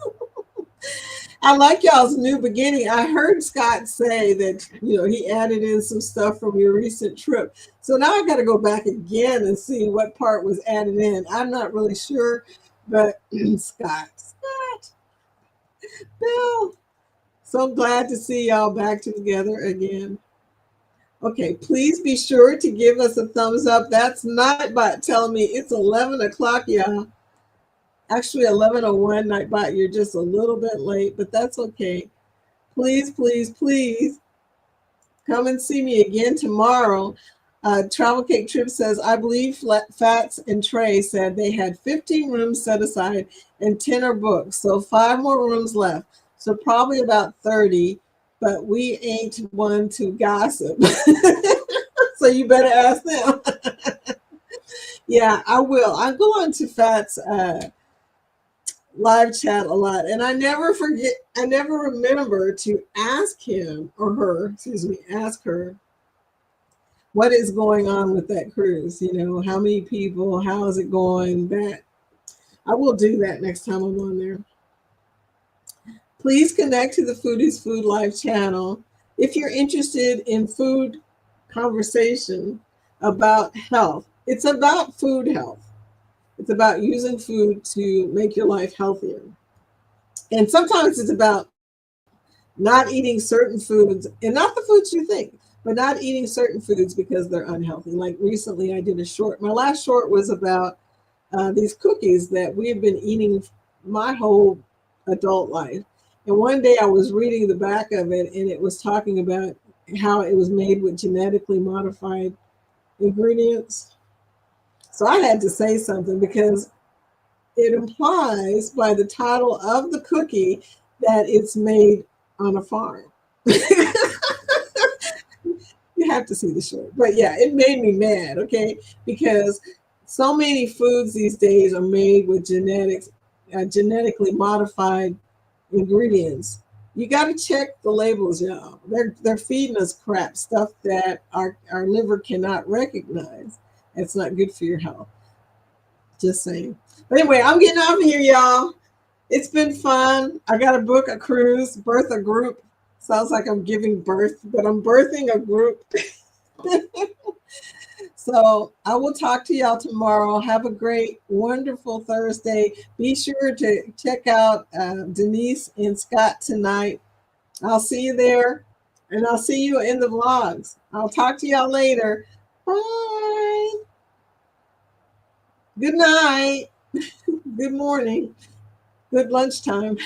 I like y'all's new beginning. I heard Scott say that, he added in some stuff from your recent trip. So now I got to go back again and see what part was added in. I'm not really sure, but Scott, Bill, so glad to see y'all back together again. Okay, please be sure to give us a thumbs up. That's Nightbot telling me it's 11 o'clock, y'all. Actually, 11:01, Nightbot, you're just a little bit late, but that's okay. Please, please, please come and see me again tomorrow. Travel Cake Trip says, I believe Fats and Trey said they had 15 rooms set aside and 10 are booked. So 5 more rooms left. So probably about 30, but we ain't one to gossip. So you better ask them. Yeah, I will. I go on to Fats live chat a lot, and I never remember to ask him or her, ask her what is going on with that cruise. How many people, how is it going? That I will do that next time I'm on there. Please connect to the Foodies Food Live channel if you're interested in food conversation about health. It's about food health. It's about using food to make your life healthier. And sometimes it's about not eating certain foods, and not the foods you think, but not eating certain foods because they're unhealthy. Like recently I did a short. My last short was about these cookies that we have been eating my whole adult life. And one day I was reading the back of it, and it was talking about how it was made with genetically modified ingredients. So I had to say something because it implies by the title of the cookie that it's made on a farm. You have to see the short. But yeah, it made me mad, okay? Because so many foods these days are made with genetically modified ingredients. You got to check the labels, y'all. They're feeding us crap, stuff that our liver cannot recognize. It's not good for your health. Just saying. But anyway, I'm getting off here, y'all. It's been fun. I got to book a cruise, birth a group. Sounds like I'm giving birth, but I'm birthing a group. So I will talk to y'all tomorrow. Have a great, wonderful Thursday. Be sure to check out Denise and Scott tonight. I'll see you there, and I'll see you in the vlogs. I'll talk to y'all later. Bye. Good night. Good morning. Good lunchtime.